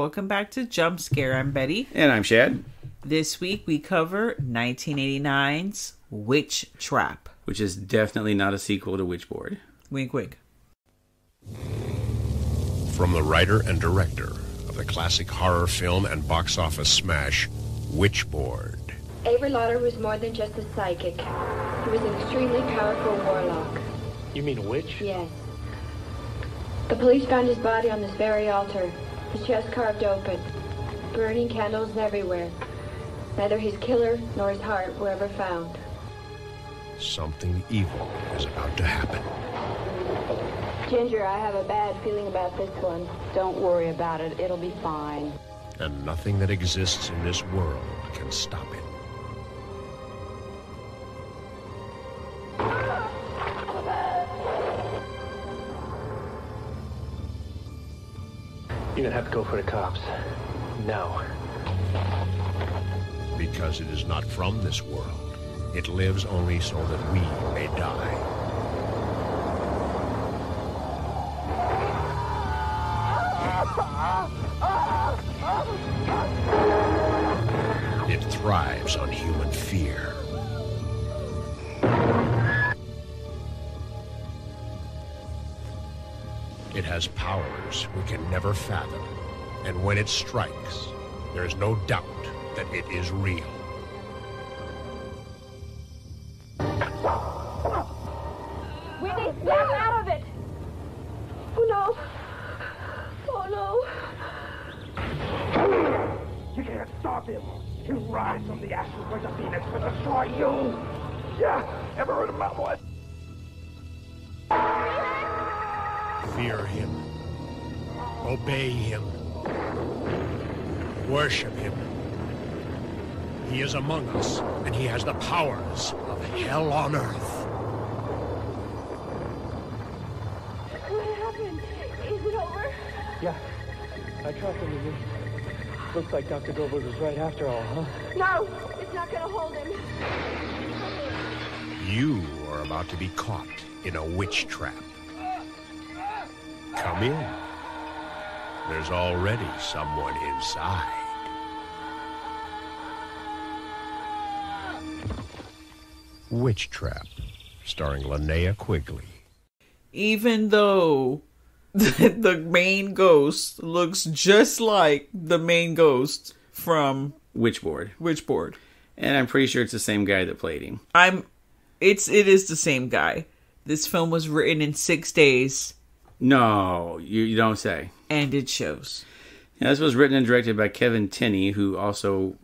Welcome back to Jump Scare. I'm Betty. And I'm Shad. This week we cover 1989's WitchTrap. Which is definitely not a sequel to Witchboard. Wink, wink. From the writer and director of the classic horror film and box office smash, Witchboard. Avery Lauder was more than just a psychic. He was an extremely powerful warlock. You mean a witch? Yes. The police found his body on this very altar, his chest carved open, burning candles everywhere. Neither his killer nor his heart were ever found. Something evil is about to happen. Ginger, I have a bad feeling about this one. Don't worry about it. It'll be fine. And nothing that exists in this world can stop it. You're gonna have to go for the cops. No. Because it is not from this world. It lives only so that we may die. It thrives on human fear. It has powers we can never fathom. And when it strikes, there is no doubt that it is real. We need snap out of it! Oh no! Oh no! You can't stop him! He'll rise from the ashes like a phoenix to destroy you! Yeah! Ever heard of that one? Fear him. Obey him. Worship him. He is among us, and he has the powers of hell on earth. What happened? Is it over? Yeah. I trust him with you. Looks like Dr. Goldberg was right after all, huh? No! It's not gonna hold him. You are about to be caught in a witch trap. Come in. There's already someone inside. WitchTrap, starring Linnea Quigley. Even though the main ghost looks just like the main ghost from Witchboard. And I'm pretty sure it's the same guy that played him. It is the same guy. This film was written in 6 days. No, you don't say. And it shows. Yeah, this was written and directed by Kevin Tenney, who also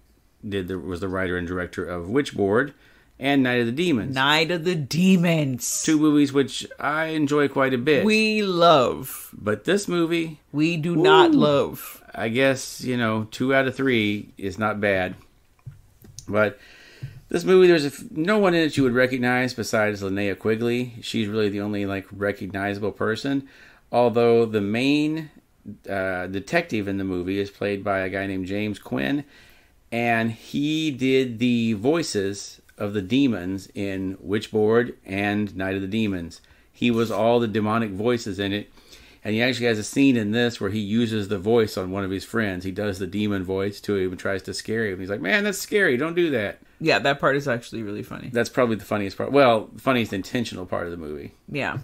was the writer and director of Witchboard and Night of the Demons. Night of the Demons. 2 movies which I enjoy quite a bit. We love. But this movie... we do not love. I guess, 2 out of 3 is not bad. But this movie, there's no one in it you would recognize besides Linnea Quigley. She's really the only, recognizable person. Although the main detective in the movie is played by a guy named James Quinn. And he did the voices of the demons in Witchboard and Night of the Demons. He was all the demonic voices in it. And he actually has a scene in this where he uses the voice on one of his friends. He does the demon voice to him and tries to scare him. He's like, man, that's scary. Don't do that. Yeah, that part is actually really funny. That's probably the funniest part. Well, the funniest intentional part of the movie. Yeah.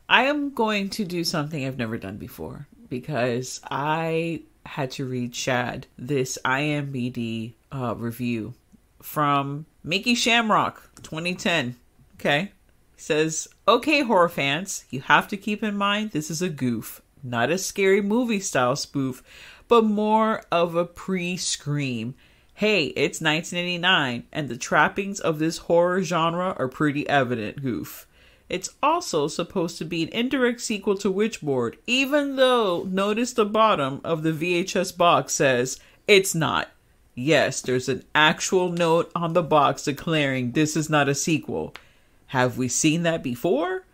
I am going to do something I've never done before because I had to read Shad this IMDb review from Mickey Shamrock, 2010. Okay. Says, okay, horror fans, you have to keep in mind this is a goof. Not a scary movie style spoof, but more of a pre-Scream. Hey, it's 1989, and the trappings of this horror genre are pretty evident goof. It's also supposed to be an indirect sequel to Witchboard, even though notice the bottom of the VHS box says it's not. Yes, there's an actual note on the box declaring this is not a sequel. Have we seen that before?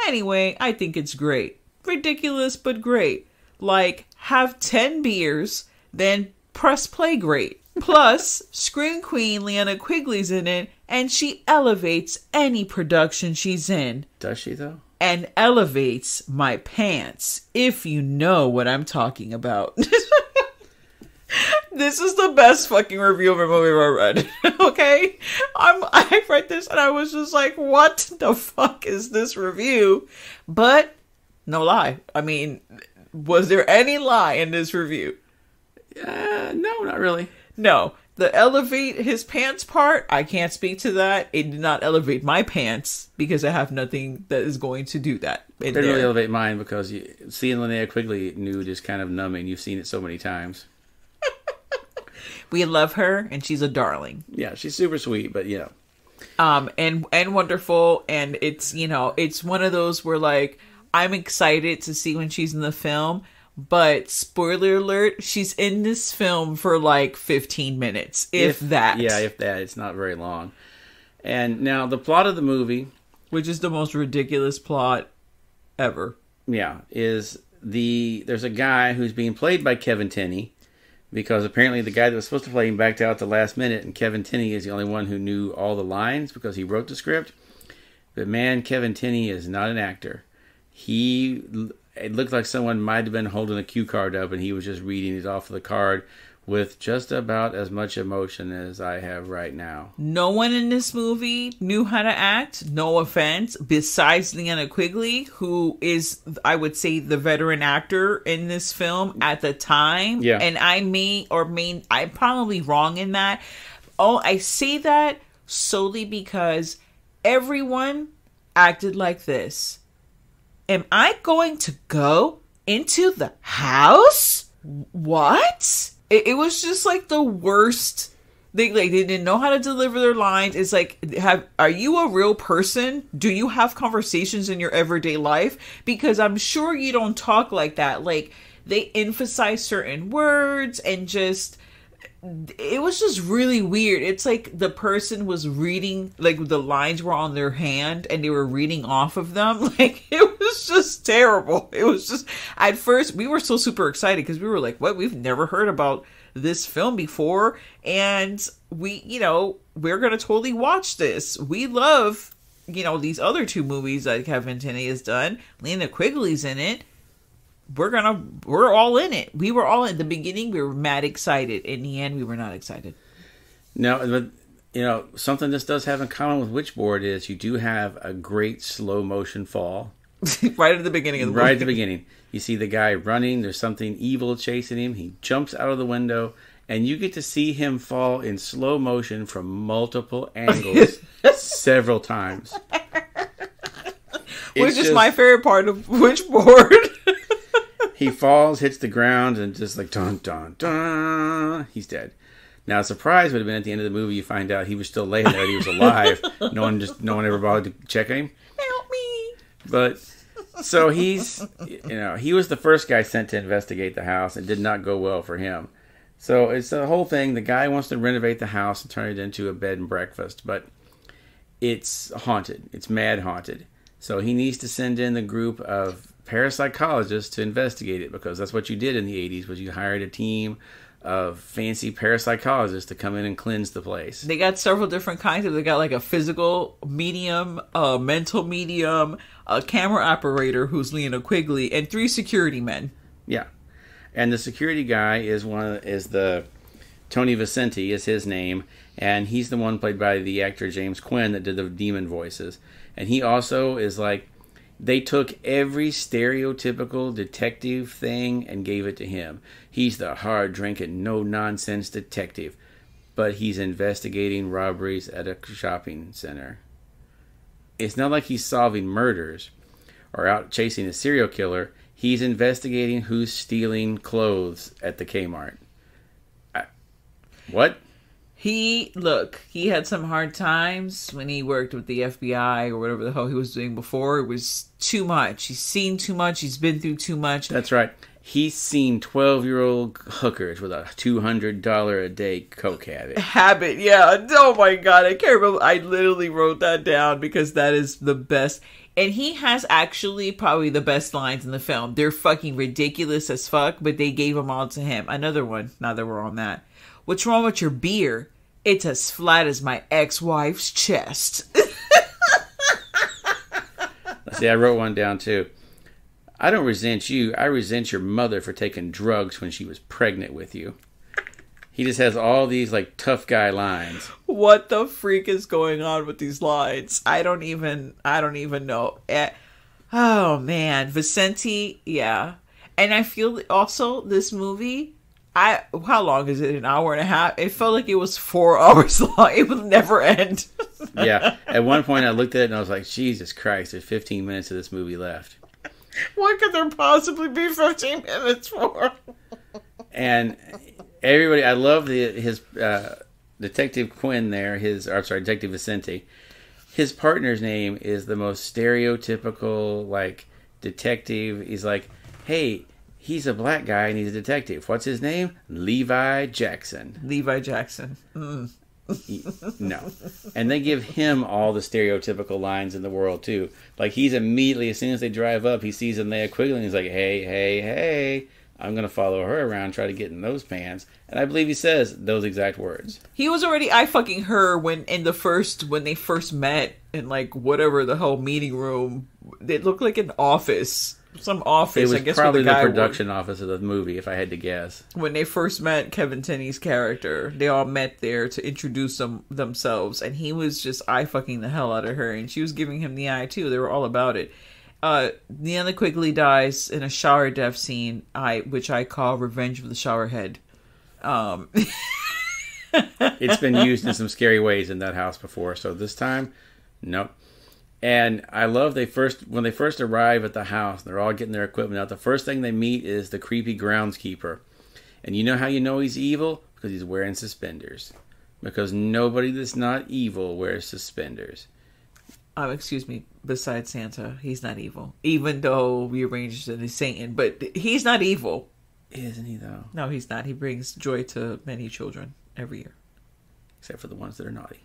Anyway, I think it's great. Ridiculous, but great. Like, have 10 beers, then press play great. Plus, Scream Queen Linnea Quigley's in it, and she elevates any production she's in. Does she, though? And elevates my pants, if you know what I'm talking about. This is the best fucking review of a movie I've ever read. Okay? I read this and I was just like, what the fuck is this review? But, no lie. I mean, was there any lie in this review? No, not really. No. The elevate his pants part, I can't speak to that. It did not elevate my pants because I have nothing that is going to do that. It didn't really elevate mine because seeing Linnea Quigley nude is kind of numbing. You've seen it so many times. We love her, and she's a darling. Yeah, she's super sweet, but you know. And wonderful, and it's, you know, it's one of those where, like, I'm excited to see when she's in the film, but spoiler alert, she's in this film for like 15 minutes, if that. Yeah, if that. It's not very long. And now the plot of the movie, which is the most ridiculous plot ever. Yeah, is there's a guy who's being played by Kevin Tenney, because apparently the guy that was supposed to play him backed out at the last minute, and Kevin Tenney is the only one who knew all the lines because he wrote the script. But man, Kevin Tenney is not an actor. It looked like someone might have been holding a cue card up and he was just reading it off of the card with just about as much emotion as I have right now. No one in this movie knew how to act, no offense, besides Linnea Quigley, who is, I would say, the veteran actor in this film at the time. Yeah. And I'm probably wrong in that. Oh, I say that solely because everyone acted like this. Am I going to go into the house? What? It was just like the worst. They didn't know how to deliver their lines. It's like, are you a real person? Do you have conversations in your everyday life? Because I'm sure you don't talk like that. Like, they emphasize certain words and just, it was just really weird. It's like the person was reading, like the lines were on their hand and they were reading off of them. Like, it was just terrible. It was just, at first we were so super excited because we were like, what? We've never heard about this film before. And we're going to totally watch this. We love, these other two movies that Kevin Tenney has done. Linnea Quigley's in it. We're all in it. We were all in the beginning. We were mad excited. In the end, we were not excited. No, but something this does have in common with Witchboard is you do have a great slow motion fall. Right at the beginning of the movie. Right at the beginning. You see the guy running. There's something evil chasing him. He jumps out of the window, and you get to see him fall in slow motion from multiple angles several times. Which is my favorite part of Witchboard. He falls, hits the ground, and just like, dun, dun, dun, he's dead. Now, a surprise would have been at the end of the movie, you find out he was still laying there, he was alive. No one ever bothered to check him. Help me. But, so he was the first guy sent to investigate the house. It did not go well for him. So it's the whole thing. The guy wants to renovate the house and turn it into a bed and breakfast, but it's haunted. It's mad haunted. So he needs to send in the group of parapsychologists to investigate it, because that's what you did in the 80s, was you hired a team of fancy parapsychologists to come in and cleanse the place. They got several different kinds of, they got like a physical medium, a mental medium, a camera operator who's Linnea Quigley, and 3 security men. Yeah. And the security guy is the Tony Vicente is his name, and he's the one played by the actor James Quinn that did the demon voices. And he also is like, they took every stereotypical detective thing and gave it to him. He's the hard-drinking, no-nonsense detective, but he's investigating robberies at a shopping center. It's not like he's solving murders or out chasing a serial killer. He's investigating who's stealing clothes at the Kmart. What? He had some hard times when he worked with the FBI or whatever the hell he was doing before. It was too much. He's seen too much. He's been through too much. That's right. He's seen 12-year-old hookers with a $200 a day coke habit. Yeah. Oh my God. I can't remember. I literally wrote that down because that is the best. And he has actually probably the best lines in the film. They're fucking ridiculous as fuck, but they gave them all to him. Another one, now that we're on that. What's wrong with your beer? It's as flat as my ex-wife's chest. See, I wrote one down too. I don't resent you. I resent your mother for taking drugs when she was pregnant with you. He just has all these like tough guy lines. What the freak is going on with these lines? I don't even know. Oh man, Vicente, yeah. And I feel also this movie, how long is it? An hour and a half? It felt like it was 4 hours long. It would never end. Yeah. At one point I looked at it and I was like, Jesus Christ, there's 15 minutes of this movie left. What could there possibly be 15 minutes for? And everybody, I love his Detective Quinn there, Detective Vicente. His partner's name is the most stereotypical, like, detective. He's like, hey, he's a black guy and he's a detective. What's his name? Levi Jackson. Levi Jackson. No. And they give him all the stereotypical lines in the world, too. Like, he's immediately, as soon as they drive up, he sees Linnea Quigley and he's like, hey, I'm going to follow her around, try to get in those pants. And I believe he says those exact words. He was already eye-fucking her when they first met in, like, whatever the hell meeting room. It looked like an office. Some office, it was I guess. Probably the production office of the movie, if I had to guess. When they first met Kevin Tenney's character, they all met there to introduce themselves, and he was just eye-fucking the hell out of her, and she was giving him the eye, too. They were all about it. Linnea Quigley dies in a shower death scene, which I call Revenge of the Showerhead. It's been used in some scary ways in that house before, so this time, nope. And I love when they first arrive at the house, they're all getting their equipment out. The first thing they meet is the creepy groundskeeper. And you know how you know he's evil? Because he's wearing suspenders. Because nobody that's not evil wears suspenders. Excuse me, besides Santa, he's not evil. Even though we arranged it as Satan, but he's not evil. Isn't he, though? No, he's not. He brings joy to many children every year. Except for the ones that are naughty.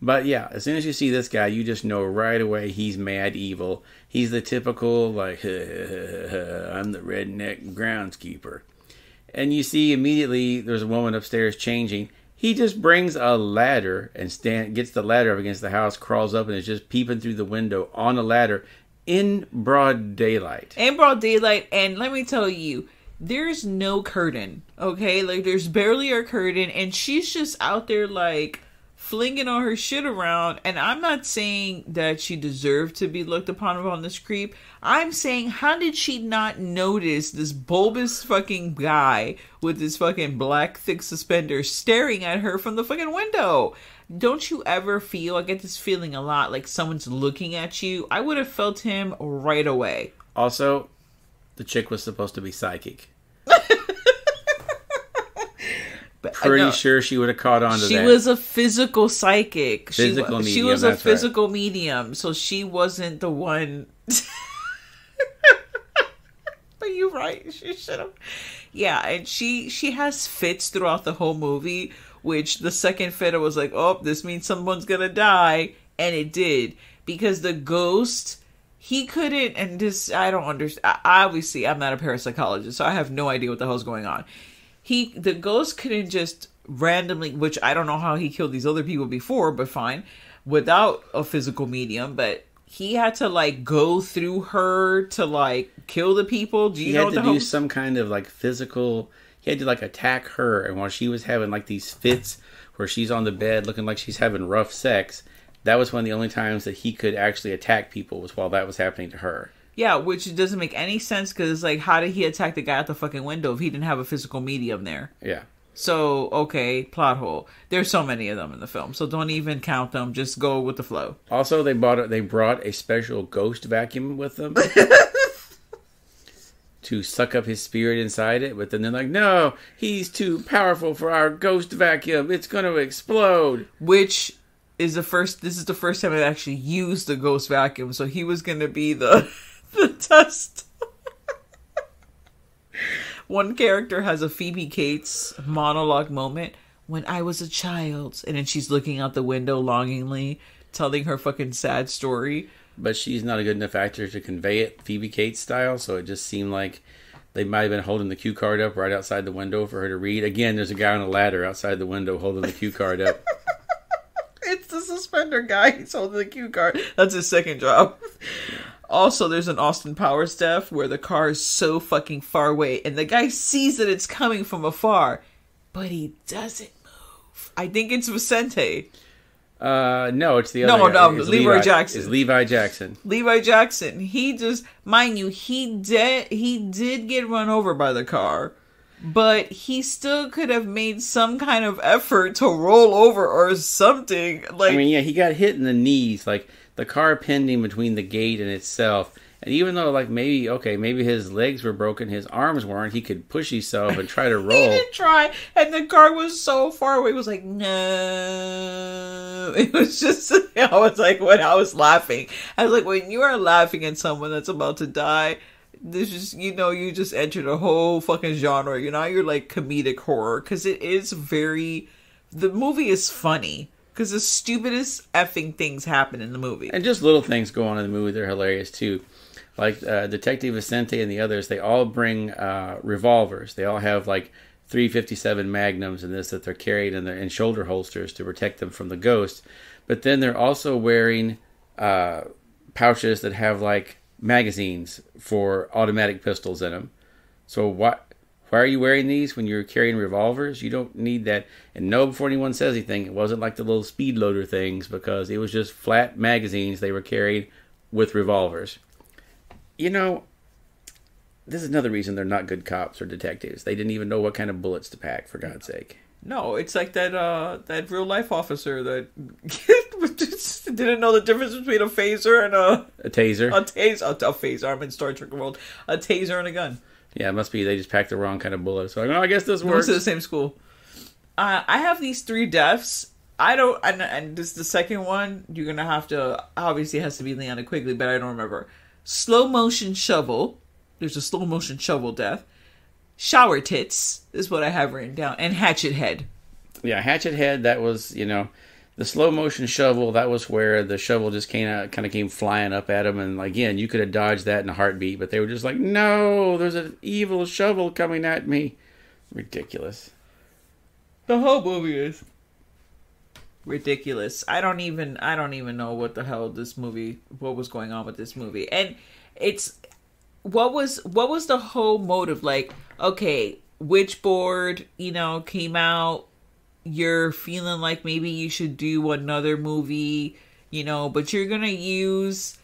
But yeah, as soon as you see this guy, you just know right away he's mad evil. He's the typical, like, I'm the redneck groundskeeper. And you see immediately there's a woman upstairs changing. He just brings a ladder and gets the ladder up against the house, crawls up, and is just peeping through the window on a ladder in broad daylight. In broad daylight, and let me tell you, there's no curtain, okay? Like, there's barely a curtain, and she's just out there, like, flinging all her shit around. And I'm not saying that she deserved to be looked upon this creep. I'm saying, how did she not notice this bulbous fucking guy with this fucking black thick suspenders staring at her from the fucking window? Don't you ever feel, I get this feeling a lot, like someone's looking at you? I would have felt him right away. Also, the chick was supposed to be psychic. Pretty sure she would have caught on to that. She was a physical psychic. Medium, she was a physical medium, so she wasn't the one. But you're right. She should have. Yeah, and she has fits throughout the whole movie, which the second fit was like, oh, this means someone's gonna die, and it did, because the ghost, he couldn't, and this, I don't understand. Obviously, I'm not a parapsychologist, so I have no idea what the hell's going on. The ghost couldn't just randomly, which I don't know how he killed these other people before, but fine, without a physical medium, but he had to, like, go through her to, like, kill the people. He had to do some kind of, like, physical, he had to, like, attack her, and while she was having, like, these fits where she's on the bed looking like she's having rough sex, that was one of the only times that he could actually attack people, was while that was happening to her. Yeah, which doesn't make any sense, because, like, how did he attack the guy at the fucking window if he didn't have a physical medium there? Yeah. So, okay, plot hole. There's so many of them in the film, so don't even count them. Just go with the flow. Also, they brought a special ghost vacuum with them to suck up his spirit inside it, but then they're like, no, he's too powerful for our ghost vacuum. It's going to explode. Which is this is the first time I actually used the ghost vacuum, so he was going to be the test. One character has a Phoebe Cates monologue moment, when I was a child, and then she's looking out the window longingly, telling her fucking sad story. But she's not a good enough actor to convey it Phoebe Cates style, so it just seemed like they might have been holding the cue card up right outside the window for her to read. Again, there's a guy on a ladder outside the window holding the cue card up. It's the suspender guy. He's holding the cue card. That's his second job. Also, there's an Austin Powers death where the car is so fucking far away, and the guy sees that it's coming from afar. but he doesn't move. I think it's Vicente. No, it's the other guy. No, It's Leroy Jackson. It's Levi Jackson. Levi Jackson. He just, mind you, he did get run over by the car, but he still could have made some kind of effort to roll over or something. Like, I mean, yeah, he got hit in the knees, like the car pinned him between the gate and itself. And even though, like, maybe his legs were broken, his arms weren't, he could push himself and try to roll. He did try, and the car was so far away. It was like, no. It was just, I was like, when I was laughing. I was like, when you are laughing at someone that's about to die, this is, you just entered a whole fucking genre. You're like comedic horror. Because it is the movie is funny. Because the stupidest effing things happen in the movie. And just little things go on in the movie, they're hilarious too. Like Detective Vicente and the others, they all bring revolvers. They all have like 357 Magnums in this that they're carried in shoulder holsters to protect them from the ghost. But then they're also wearing pouches that have like magazines for automatic pistols in them. So why are you wearing these when you're carrying revolvers? You don't need that. And no, before anyone says anything, it wasn't like the little speed loader things, because it was just flat magazines they were carried with revolvers. This is another reason they're not good cops or detectives. They didn't even know what kind of bullets to pack, for God's sake. No, it's like that real life officer that just didn't know the difference between a phaser and a taser. A phaser. I'm in Star Trek world. A taser and a gun. Yeah, it must be they just packed the wrong kind of bullet. So I guess this works. Went to the same school. I have these 3 deaths. I don't, and this is the second one. You're gonna have to, obviously it has to be Leanna Quigley, but I don't remember. Slow motion shovel. There's a slow motion shovel death. Shower tits is what I have written down. And hatchet head. Yeah, hatchet head, that was, the slow motion shovel, that was where the shovel just kind of came flying up at him. And again, you could have dodged that in a heartbeat, but they were just like, no, there's an evil shovel coming at me. Ridiculous. The whole movie is ridiculous. I don't even know what the hell what was going on with this movie. And it's, what was the whole motive? Like, okay, Witchboard, came out, you're feeling like maybe you should do another movie, but you're gonna use,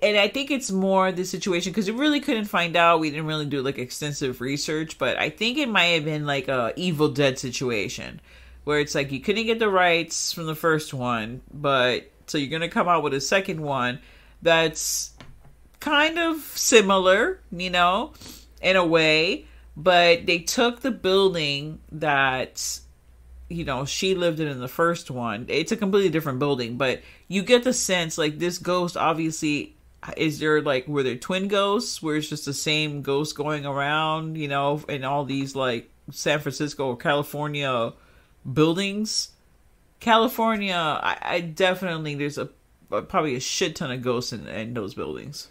and I think it's more the situation, because we really couldn't find out, we didn't really do like extensive research, but I think it might have been like a Evil Dead situation, where it's like you couldn't get the rights from the first one, but so you're gonna come out with a second one that's kind of similar, in a way, but they took the building that, she lived in the first one. It's a completely different building, but you get the sense, like, this ghost, obviously, were there twin ghosts, where it's just the same ghost going around, in all these, like, San Francisco or California buildings? California, I definitely, there's probably a shit ton of ghosts in those buildings.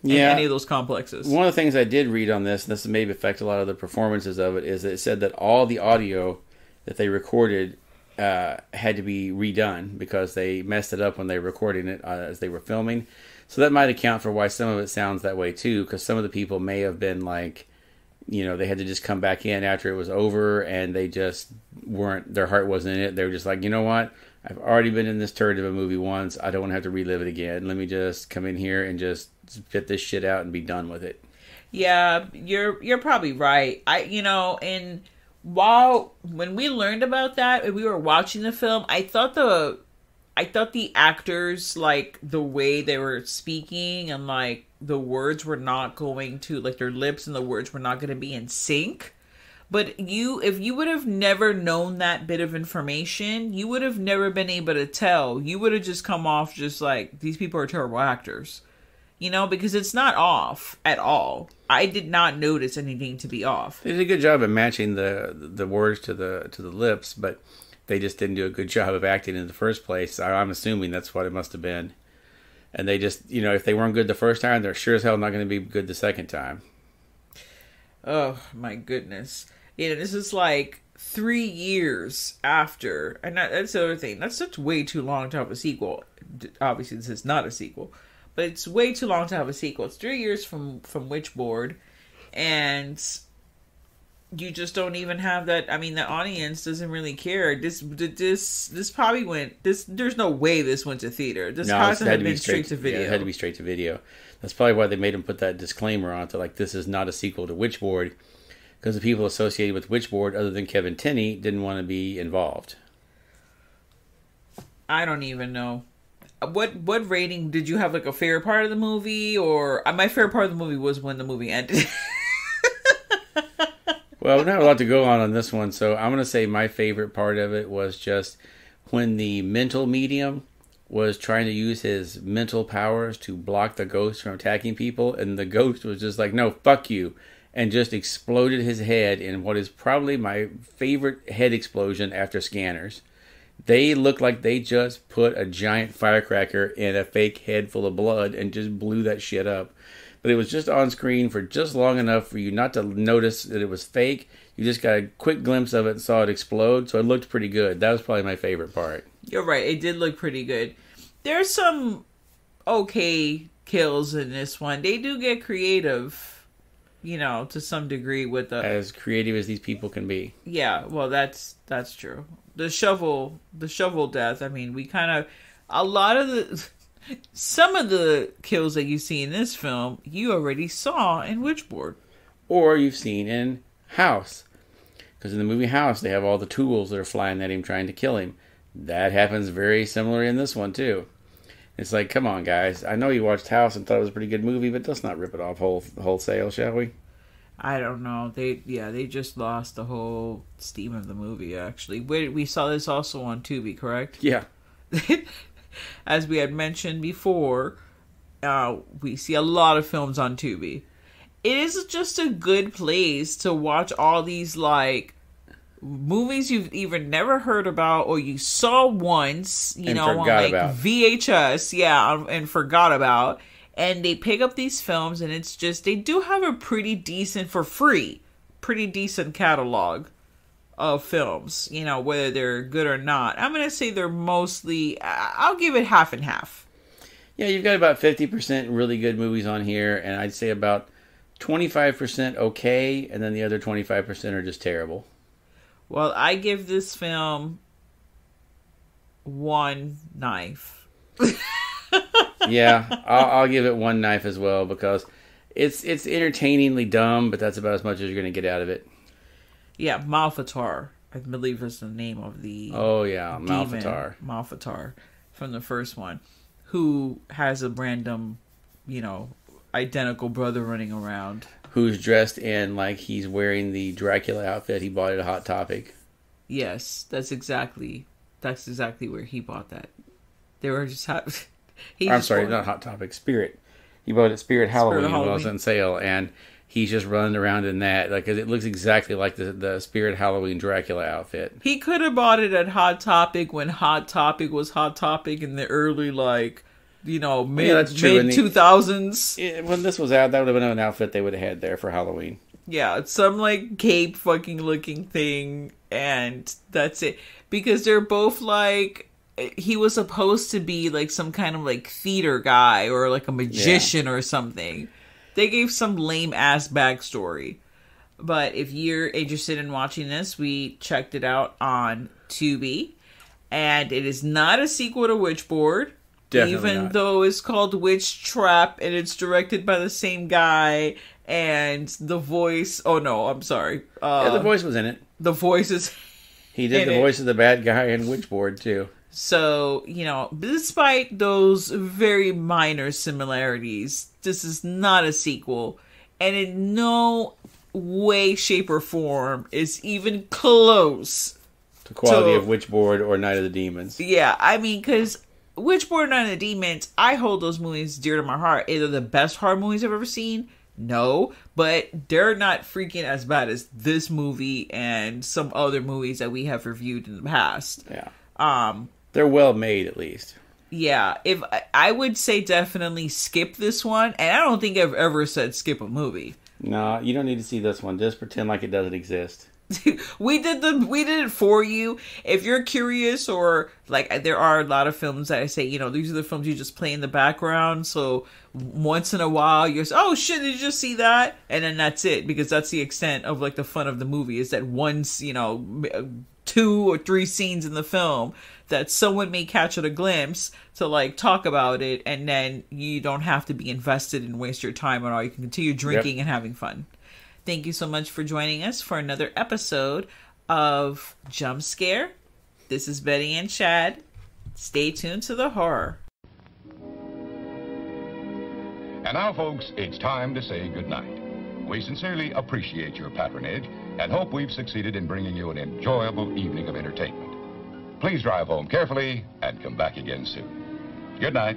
Yeah, in any of those complexes. One of the things I did read on this, and this maybe affect a lot of the performances of it, is that it said that all the audio that they recorded had to be redone because they messed it up when they were recording it as they were filming. So that might account for why some of it sounds that way too, because some of the people may have been like, they had to just come back in after it was over, and they just weren't, their heart wasn't in it. They were just like, you know what? I've already been in this turd of a movie once. I don't want to have to relive it again. Let me just come in here and just spit this shit out and be done with it. Yeah, you're probably right. And when we learned about that and we were watching the film, I thought the actors, like, the way they were speaking and, like, the words were not going to, like, their lips and the words were not going to be in sync. But if you would have never known that bit of information, you would have never been able to tell. You would have just come off just like, these people are terrible actors. Because it's not off at all. I did not notice anything to be off. They did a good job of matching the words to the lips, but they just didn't do a good job of acting in the first place. I'm assuming that's what it must have been. And they just, if they weren't good the first time, they're sure as hell not going to be good the second time. Oh, my goodness. This is like 3 years after, and that's the other thing. That's such way too long to have a sequel. Obviously, this is not a sequel, but it's way too long to have a sequel. It's 3 years from Witchboard, and you just don't even have that. I mean, the audience doesn't really care. This probably went. There's no way this went to theater. This hasn't been straight to video. Yeah, it had to be straight to video. That's probably why they made him put that disclaimer on to like, this is not a sequel to Witchboard, because the people associated with Witchboard, other than Kevin Tenney, didn't want to be involved. I don't even know. What rating did you have? Like a favorite part of the movie, or my favorite part of the movie was when the movie ended. Well, we don't have a lot to go on this one, so I'm going to say my favorite part of it was just when the mental medium was trying to use his mental powers to block the ghost from attacking people, and the ghost was just like, no, fuck you, and just exploded his head in what is probably my favorite head explosion after Scanners. They look like they just put a giant firecracker in a fake head full of blood and just blew that shit up. But it was just on screen for just long enough for you not to notice that it was fake. You just got a quick glimpse of it and saw it explode, so it looked pretty good. That was probably my favorite part. You're right, it did look pretty good. There's some okay kills in this one. They do get creative, to some degree with the... As creative as these people can be. Yeah, well, that's true. The shovel death, I mean, we kind of... A lot of the... Some of the kills that you see in this film, you already saw in Witchboard. Or you've seen in House. Because in the movie House, they have all the tools that are flying at him trying to kill him. That happens very similar in this one, too. It's like, come on, guys. I know you watched House and thought it was a pretty good movie, but let's not rip it off wholesale, shall we? I don't know. They just lost the whole steam of the movie, actually. We saw this also on Tubi, correct? Yeah. As we had mentioned before, we see a lot of films on Tubi. It is just a good place to watch all these, like, movies you've either never heard about or you saw once, on like VHS, and forgot about. And they pick up these films, and it's just, they do have a pretty decent catalog of films, whether they're good or not. I'm going to say they're mostly, I'll give it half and half. Yeah, you've got about 50% really good movies on here, and I'd say about 25% okay, and then the other 25% are just terrible. Well, I give this film 1 knife. Yeah, I'll give it 1 knife as well, because it's entertainingly dumb, but that's about as much as you're going to get out of it. Yeah, Malfatar, I believe is the name of the Malfatar. Malfatar from the first one, who has a random, identical brother running around. Who's dressed in like he's wearing the Dracula outfit he bought at a Hot Topic. Yes, that's exactly where he bought that. They were just... not Hot Topic, Spirit. He bought it Spirit Halloween when it was on sale, and he's just running around in that. Like, it looks exactly like the Spirit Halloween Dracula outfit. He could have bought it at Hot Topic when Hot Topic was Hot Topic in the early, mid-2000s. When this was out, that would have been an outfit they would have had there for Halloween. Yeah, it's some, cape fucking looking thing, and that's it. Because they're both, he was supposed to be, some kind of, theater guy or, a magician or something. They gave some lame-ass backstory. But if you're interested in watching this, we checked it out on Tubi. And it is not a sequel to Witchboard. Definitely even not. Though it's called WitchTrap and it's directed by the same guy. And the voice... Oh, no, I'm sorry. The voice was in it. The voice is... He did the voice of the bad guy in Witchboard, too. So, despite those very minor similarities, this is not a sequel. And in no way, shape, or form is even close to quality of Witchboard or Night of the Demons. Yeah, I mean, because Witchboard and Night of the Demons, I hold those movies dear to my heart. Are they the best horror movies I've ever seen? No, but they're not freaking as bad as this movie and some other movies that we have reviewed in the past. Yeah. They're well made, at least. Yeah, if I would say definitely skip this one, and I don't think I've ever said skip a movie. No, you don't need to see this one. Just pretend like it doesn't exist. we did it for you. If you're curious, or like, there are a lot of films that I say, you know, these are the films you just play in the background. So once in a while, you're, oh shit, did you just see that? And then that's it, because that's the extent of like the fun of the movie, is that once, you know, 2 or 3 scenes in the film that someone may catch at a glimpse to like talk about it, and then you don't have to be invested and waste your time at all. You can continue drinking and having fun. Thank you so much for joining us for another episode of Jump Scare. This is Betty and Chad. Stay tuned to the horror. And now, folks, it's time to say goodnight. We sincerely appreciate your patronage and hope we've succeeded in bringing you an enjoyable evening of entertainment. Please drive home carefully and come back again soon. Good night.